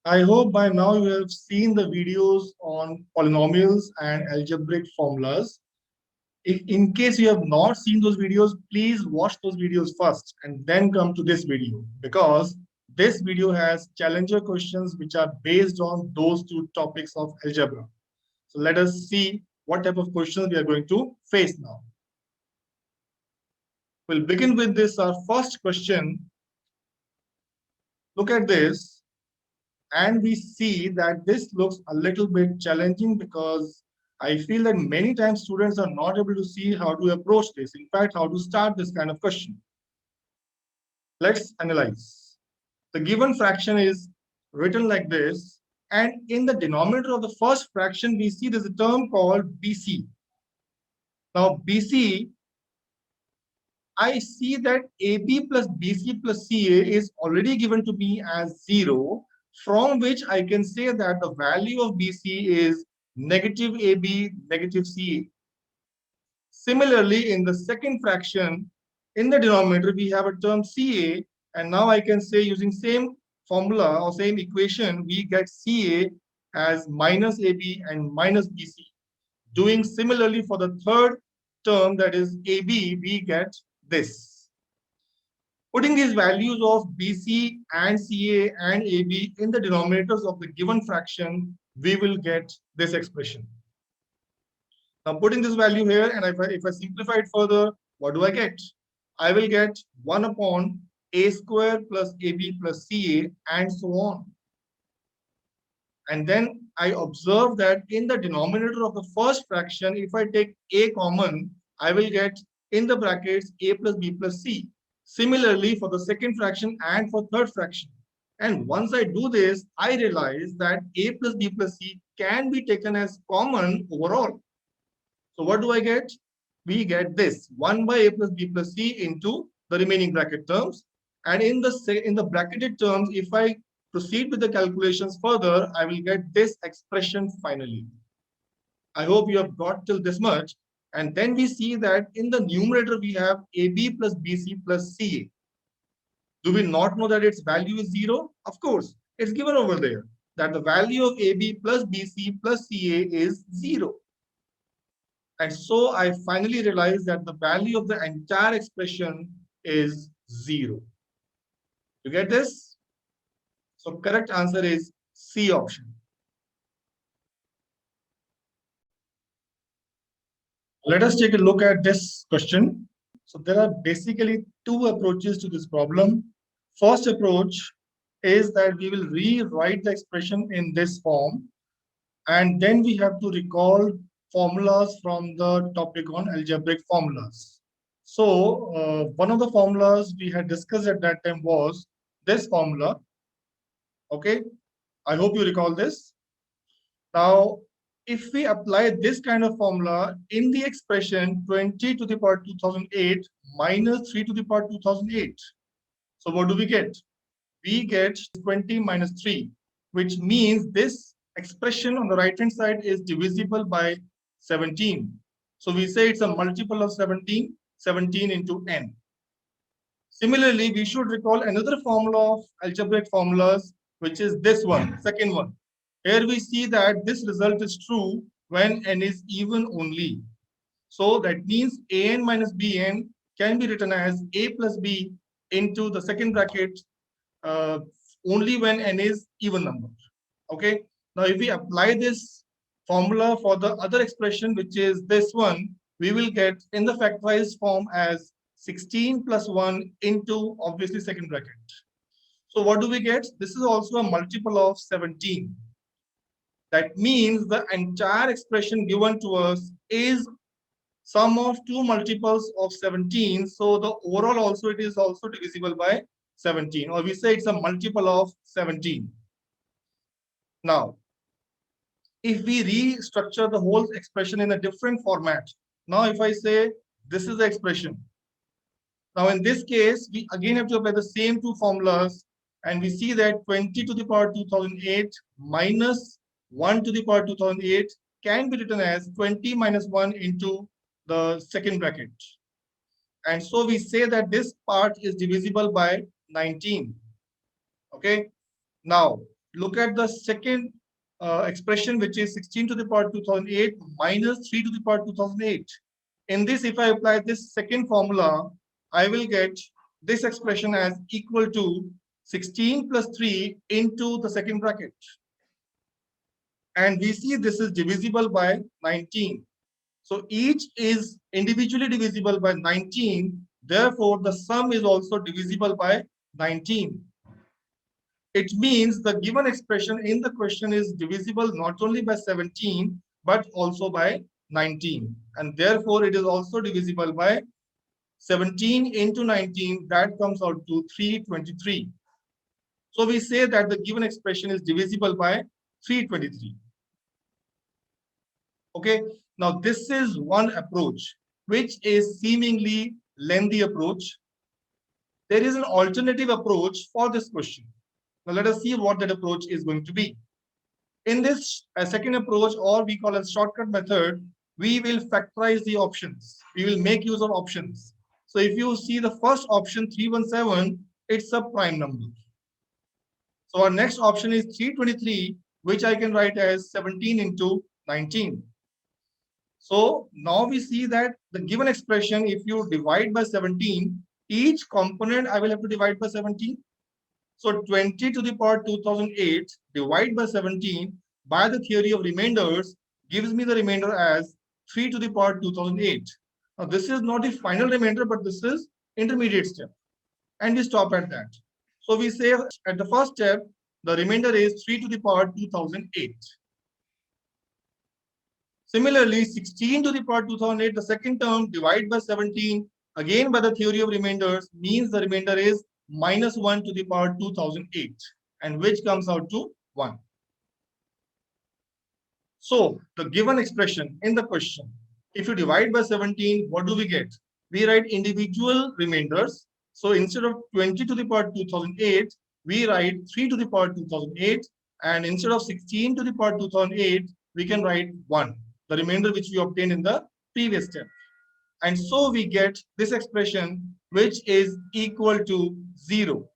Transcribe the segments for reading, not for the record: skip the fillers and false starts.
I hope by now you have seen the videos on polynomials and algebraic formulas. If in case you have not seen those videos, please watch those videos first and then come to this video, because this video has challenger questions which are based on those two topics of algebra. So let us see what type of questions we are going to face now. We'll begin with this, our first question. Look at this, and we see that this looks a little bit challenging because I feel that many times students are not able to see how to approach this. In fact, how to start this kind of question. Let's analyze. The given fraction is written like this, and in the denominator of the first fraction, we see there's a term called BC. Now, BC, I see that AB plus BC plus CA is already given to me as 0, from which I can say that the value of BC is negative AB, negative CA. Similarly, in the second fraction, in the denominator, we have a term CA, and now I can say using same formula or same equation, we get CA as minus AB and minus BC. Doing similarly for the third term, that is AB, we get this. Putting these values of BC and CA and AB in the denominators of the given fraction, we will get this expression. Now putting this value here, and if I simplify it further, what do I get? I will get 1 upon a square plus AB plus CA and so on. And then I observe that in the denominator of the first fraction, if I take a common, I will get in the brackets a plus b plus c. Similarly for the second fraction and for third fraction. And once I do this, I realize that a plus b plus c can be taken as common overall. So what do I get? We get this 1 by a plus b plus c into the remaining bracket terms. And in the bracketed terms, if I proceed with the calculations further, I will get this expression finally. I hope you have got till this much. And then we see that in the numerator, we have AB plus BC plus CA. Do we not know that its value is 0? Of course, it's given over there that the value of AB plus BC plus CA is 0. And so I finally realized that the value of the entire expression is 0. You get this? So correct answer is C option. Let us take a look at this question. So there are basically two approaches to this problem. First approach is that we will rewrite the expression in this form, and then we have to recall formulas from the topic on algebraic formulas. So one of the formulas we had discussed at that time was this formula. Okay, I hope you recall this. Now, if we apply this kind of formula in the expression 20 to the power 2008 minus 3 to the power 2008, so what do we get? We get 20 minus 3, which means this expression on the right hand side is divisible by 17. So we say it's a multiple of 17, 17 into n. Similarly, we should recall another formula of algebraic formulas, which is this one, second one. Here we see that this result is true when n is even only. So that means an minus bn can be written as a plus b into the second bracket only when n is even number. Okay. Now, if we apply this formula for the other expression, which is this one, we will get in the factorized form as 16 plus 1 into obviously second bracket. So what do we get? This is also a multiple of 17. That means the entire expression given to us is sum of two multiples of 17. So the overall also, it is also divisible by 17, or we say it's a multiple of 17. Now, if we restructure the whole expression in a different format, now if I say this is the expression, now in this case, we again have to apply the same two formulas, and we see that 20 to the power 2008 minus 1 to the power 2008 can be written as 20 minus 1 into the second bracket. And so we say that this part is divisible by 19. Okay. Now, look at the second expression, which is 16 to the power 2008 minus 3 to the power 2008. In this, if I apply this second formula, I will get this expression as equal to 16 plus 3 into the second bracket. And we see this is divisible by 19. So each is individually divisible by 19. Therefore, the sum is also divisible by 19. It means the given expression in the question is divisible not only by 17, but also by 19. And therefore, it is also divisible by 17 into 19. That comes out to 323. So we say that the given expression is divisible by 323. Okay, now this is one approach, which is seemingly lengthy approach. There is an alternative approach for this question. Now let us see what that approach is going to be. In this second approach, or we call it shortcut method, we will factorize the options. We will make use of options. So if you see the first option 317, it's a prime number. So our next option is 323, which I can write as 17 into 19. So now we see that the given expression, if you divide by 17, each component I will have to divide by 17. So 20 to the power 2008 divided by 17 by the theory of remainders gives me the remainder as 3 to the power 2008. Now this is not the final remainder, but this is intermediate step. And we stop at that. So we say at the first step, the remainder is 3 to the power 2008. Similarly, 16 to the power 2008, the second term divided by 17, again by the theory of remainders, means the remainder is minus 1 to the power 2008, and which comes out to 1. So the given expression in the question, if you divide by 17, what do we get? We write individual remainders. So instead of 20 to the power 2008, we write 3 to the power 2008, and instead of 16 to the power 2008, we can write 1, the remainder which we obtained in the previous step. And so we get this expression, which is equal to 0.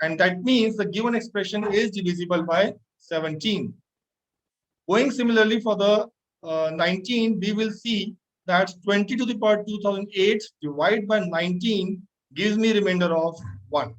And that means the given expression is divisible by 17. Going similarly for the 19, we will see that 20 to the power 2008 divided by 19 gives me remainder of 1.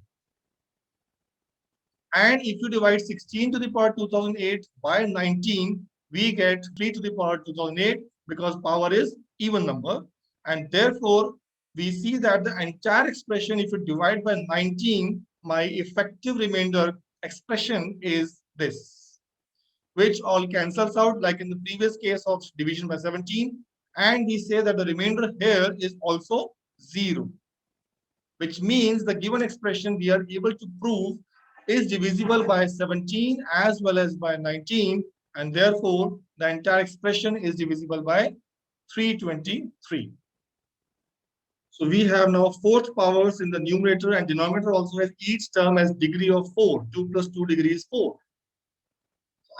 And if you divide 16 to the power 2008 by 19, we get 3 to the power 2008, because power is even number. And therefore, we see that the entire expression, if you divide by 19, my effective remainder expression is this, which all cancels out like in the previous case of division by 17. And we say that the remainder here is also 0, which means the given expression we are able to prove is divisible by 17 as well as by 19, and therefore the entire expression is divisible by 323. So we have now fourth powers in the numerator, and denominator also has each term as degree of 4. 2 plus 2 degree is 4.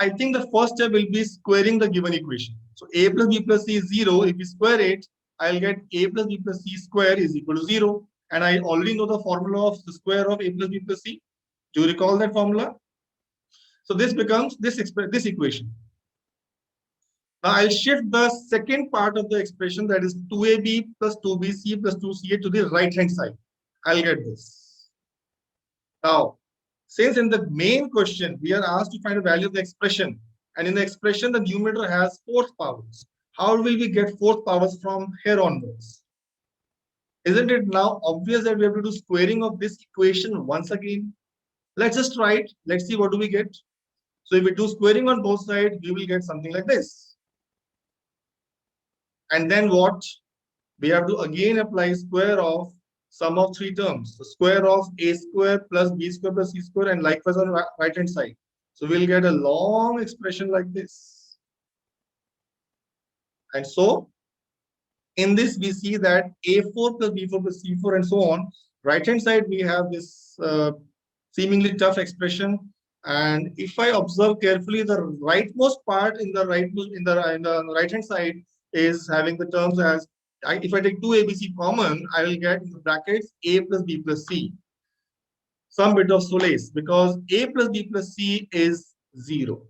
I think the first step will be squaring the given equation. So a plus b plus c is 0. If we square it, I'll get a plus b plus c square is equal to 0. And I already know the formula of the square of a plus b plus c. Do you recall that formula? So this becomes this equation. Now I'll shift the second part of the expression, that is 2ab plus 2bc plus 2ca, to the right hand side. I'll get this. Now, since in the main question we are asked to find the value of the expression, and in the expression the numerator has fourth powers, how will we get fourth powers from here onwards? Isn't it now obvious that we have to do squaring of this equation once again? Let's just try it. Let's see what do we get. So if we do squaring on both sides, we will get something like this. And then what? We have to again apply square of sum of three terms. The square of a square plus b square plus c square, and likewise on the right hand side. So we'll get a long expression like this. And so in this we see that a4 plus b4 plus c4 and so on. Right hand side we have this seemingly tough expression. And if I observe carefully, the rightmost part in the right hand side is having the terms as, if I take 2abc common, I will get in the brackets a plus b plus c. some bit of solace because a plus b plus c is 0.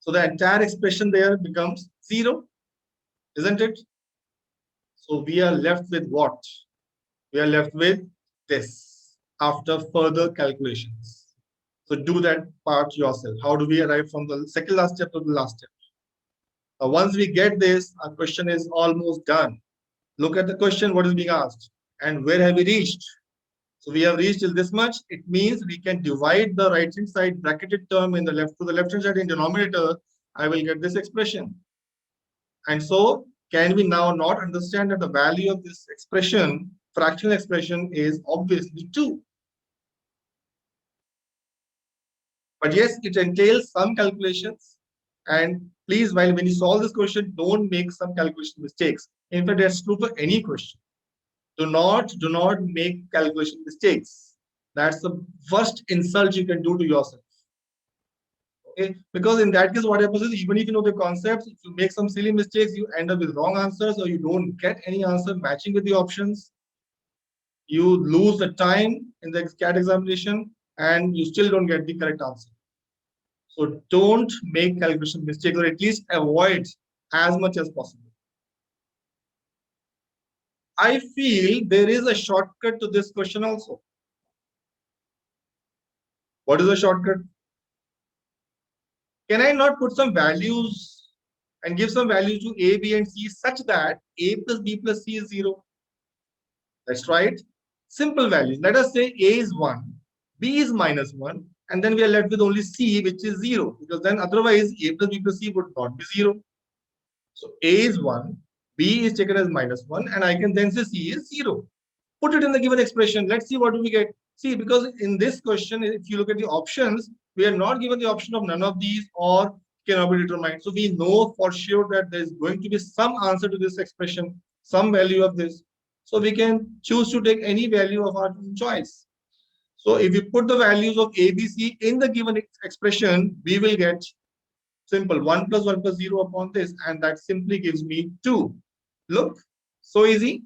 So the entire expression there becomes 0, isn't it? So we are left with what? We are left with this after further calculations. So do that part yourself. How do we arrive from the second last step to the last step? Once we get this, our question is almost done. Look at the question, what is being asked, and where have we reached? So we have reached till this much. It means we can divide the right hand side bracketed term in the left to the left hand side in denominator. I will get this expression. And so can we now not understand that the value of this expression, fractional expression, is obviously 2? But yes, it entails some calculations. And please, when you solve this question, don't make some calculation mistakes. In fact, that's true for any question. Do not make calculation mistakes. That's the first insult you can do to yourself. Okay, because in that case, what happens is even if you know the concepts, if you make some silly mistakes, you end up with wrong answers, or you don't get any answer matching with the options. You lose the time in the CAT examination, and you still don't get the correct answer. So don't make calculation mistakes, or at least avoid as much as possible. I feel there is a shortcut to this question also. What is the shortcut? Can I not put some values and give some values to A, B, and C such that A plus B plus C is 0? Let's try it. Simple values. Let us say A is 1, B is -1, and then we are left with only C, which is 0, because then otherwise A plus B plus C would not be 0. So A is 1, B is taken as -1, and I can then say C is 0. Put it in the given expression. Let's see what do we get. See, because in this question, if you look at the options, we are not given the option of none of these or cannot be determined. So we know for sure that there is going to be some answer to this expression, some value of this. So we can choose to take any value of our choice. So if we put the values of A, B, C in the given expression, we will get simple 1 plus 1 plus 0 upon this, and that simply gives me 2. Look, so easy.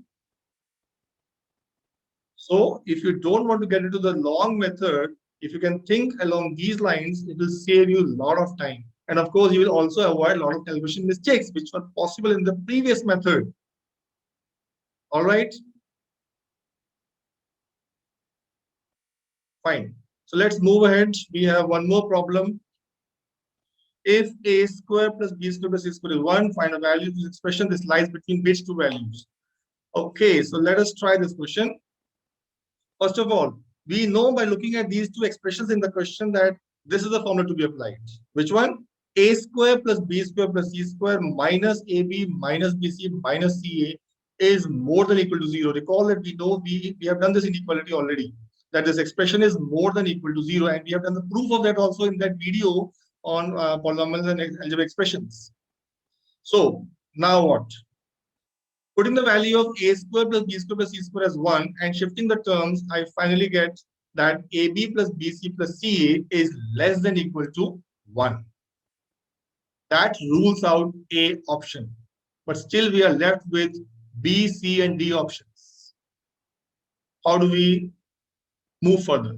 So if you don't want to get into the long method, if you can think along these lines, it will save you a lot of time. And of course, you will also avoid a lot of calculation mistakes, which were possible in the previous method. All right. Fine. So let's move ahead. We have one more problem. If a square plus b square plus c square is 1, find a value of this expression. This lies between which two values? Okay, so let us try this question. First of all, we know by looking at these two expressions in the question that this is the formula to be applied. Which one? A square plus b square plus c square minus ab minus bc minus ca is more than equal to 0. Recall that we know we have done this inequality already, that this expression is more than equal to 0, and we have done the proof of that also in that video on polynomials and algebraic expressions. So now what? Putting the value of a square plus b square plus c square as 1 and shifting the terms, I finally get that ab plus bc plus ca is less than equal to 1. That rules out A option. But still we are left with B, C, and D options. How do we move further?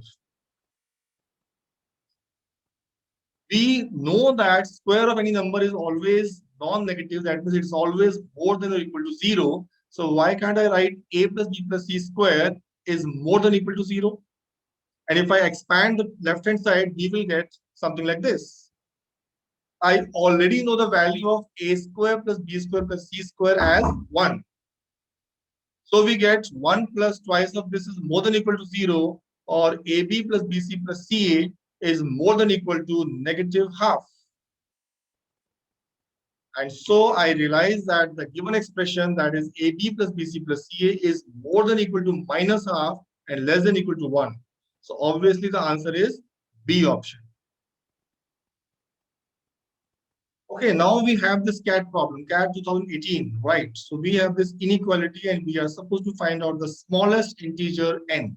We know that square of any number is always non-negative. That means it's always more than or equal to 0. So why can't I write a plus b plus c square is more than equal to 0? And if I expand the left-hand side, we will get something like this. I already know the value of a square plus b square plus c square as 1. So we get 1 plus twice of this is more than equal to 0, or ab plus bc plus ca is more than equal to negative half. And so I realize that the given expression, that is ab plus bc plus ca, is more than equal to minus half and less than equal to 1. So obviously the answer is B option. Okay, now we have this CAT problem, CAT 2018, right? So we have this inequality and we are supposed to find out the smallest integer n.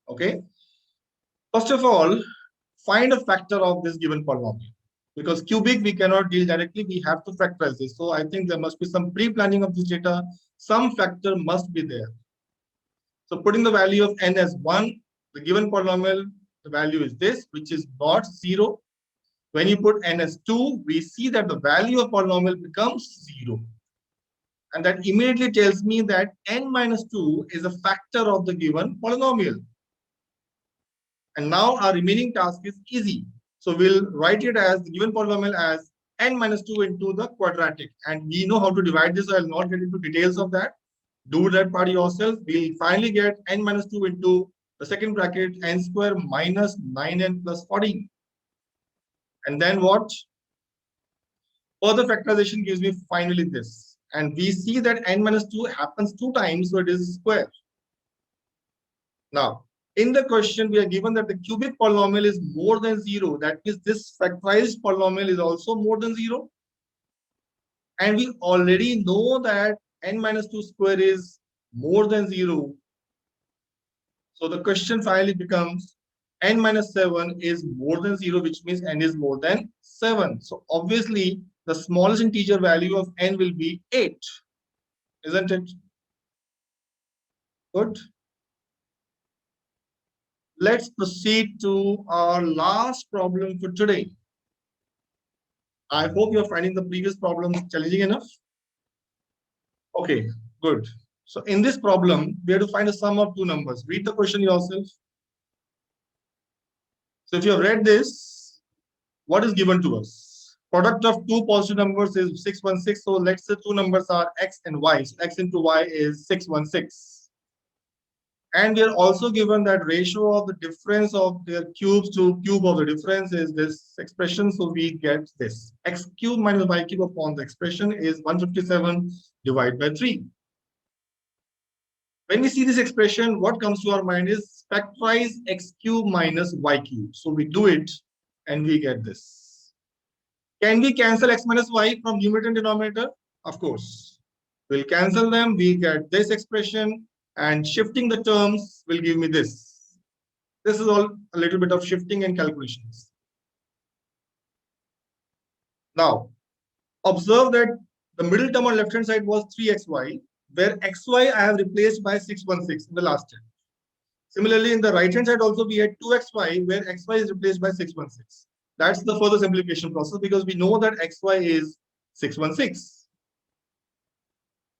Okay. First of all, find a factor of this given polynomial. Because cubic we cannot deal directly, we have to factorize this. So I think there must be some pre-planning of this data. Some factor must be there. So putting the value of n as 1, the given polynomial, the value is this, which is not 0. When you put n as 2, we see that the value of polynomial becomes 0. And that immediately tells me that n minus 2 is a factor of the given polynomial. And now our remaining task is easy. So we'll write it as the given polynomial as n minus 2 into the quadratic. And we know how to divide this, so I'll not get into details of that. Do that part yourself. We'll finally get n minus 2 into the second bracket, n square minus 9n plus 14. And then what? Further factorization gives me finally this. And we see that n minus 2 happens 2 times, so it is square. Now, in the question, we are given that the cubic polynomial is more than 0. That means this factorized polynomial is also more than 0. And we already know that n minus 2 square is more than 0. So the question finally becomes n minus 7 is more than 0, which means n is more than 7. So obviously, the smallest integer value of n will be 8. Isn't it? Good. Let's proceed to our last problem for today. I hope you're finding the previous problem challenging enough. Okay, good. So in this problem, we have to find a sum of two numbers. Read the question yourself. So if you have read this, what is given to us? Product of two positive numbers is 616. So let's say two numbers are x and y. So x into y is 616. And we are also given that ratio of the difference of their cubes to cube of the difference is this expression. So we get this x cube minus y cube upon the expression is 157 divided by 3. When we see this expression, what comes to our mind is factorize x cube minus y cube. So we do it and we get this. Can we cancel x minus y from numerator and denominator? Of course. We'll cancel them. We get this expression. And shifting the terms will give me this. This is all a little bit of shifting and calculations. Now, observe that the middle term on left hand side was 3xy, where xy I have replaced by 616 in the last step. Similarly, in the right hand side also we had 2xy, where xy is replaced by 616. That's the further simplification process because we know that xy is 616,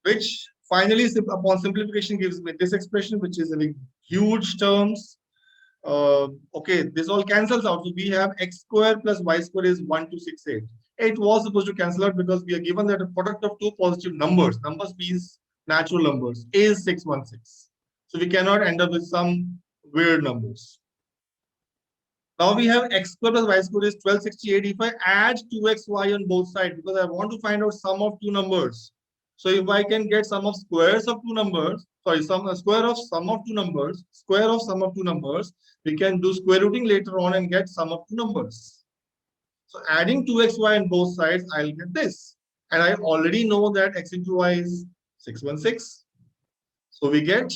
which finally, upon simplification, gives me this expression, which is in huge terms. Okay, this all cancels out. So we have x square plus y square is 1268. It was supposed to cancel out because we are given that a product of two positive numbers means natural numbers, is 616. So we cannot end up with some weird numbers. Now we have x square plus y square is 1268. If I add 2xy on both sides, because I want to find out sum of two numbers. So if I can get sum of squares of two numbers, square of sum of two numbers, we can do square rooting later on and get sum of two numbers. So adding 2xy on both sides, I'll get this. And I already know that x into y is 616. So we get,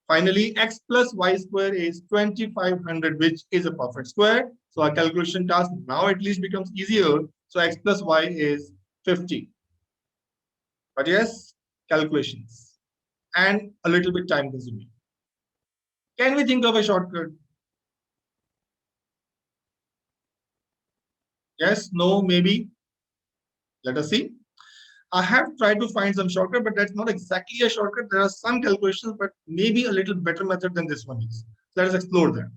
finally, x plus y square is 2500, which is a perfect square. So our calculation task now at least becomes easier. So x plus y is 50. But yes, calculations and a little bit time consuming. Can we think of a shortcut? Yes, no, maybe. Let us see. I have tried to find some shortcut, but that's not exactly a shortcut. There are some calculations, but maybe a little better method than this one is. Let us explore that.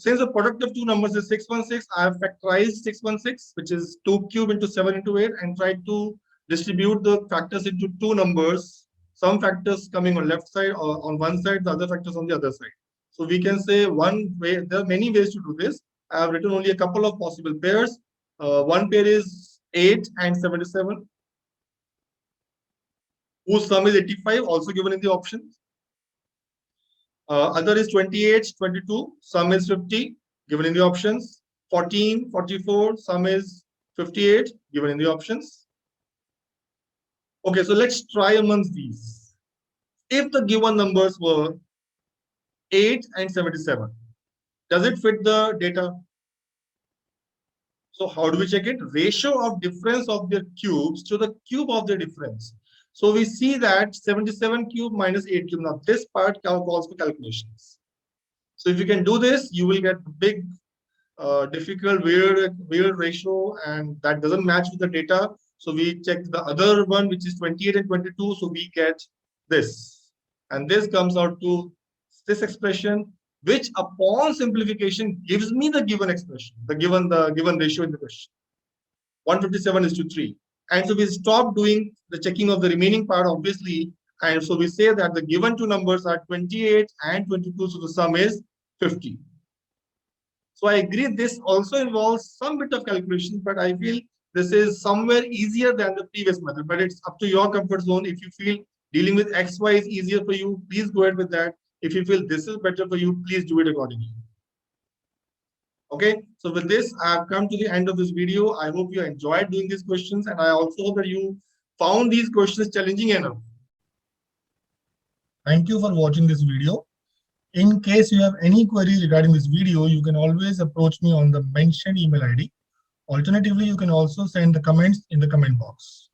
Since the product of two numbers is 616, I have factorized 616, which is 2 cube into 7 into 8, and tried to distribute the factors into two numbers, some factors coming on left side or on one side, the other factors on the other side. So we can say one way, there are many ways to do this. I have written only a couple of possible pairs. One pair is 8 and 77, whose sum is 85, also given in the options. Other is 28, 22, sum is 50, given in the options. 14, 44, sum is 58, given in the options. Okay, so let's try amongst these. If the given numbers were 8 and 77, does it fit the data? So how do we check it? Ratio of difference of their cubes to the cube of their difference. So we see that 77 cube minus 8 cube. Now this part calls for calculations. So if you can do this, you will get big, difficult, weird ratio, and that doesn't match with the data. So we check the other one, which is 28 and 22. So we get this, and this comes out to this expression, which upon simplification gives me the given expression, the given ratio in the question. 157:3. And so we stop doing the checking of the remaining part, obviously. And so we say that the given two numbers are 28 and 22. So the sum is 50. So I agree this also involves some bit of calculation, but I feel this is somewhere easier than the previous method. But it's up to your comfort zone. If you feel dealing with XY is easier for you, please go ahead with that. If you feel this is better for you, please do it accordingly. Okay, so with this, I have come to the end of this video. I hope you enjoyed doing these questions, and I also hope that you found these questions challenging enough. Thank you for watching this video. In case you have any queries regarding this video, you can always approach me on the mentioned email ID. Alternatively, you can also send the comments in the comment box.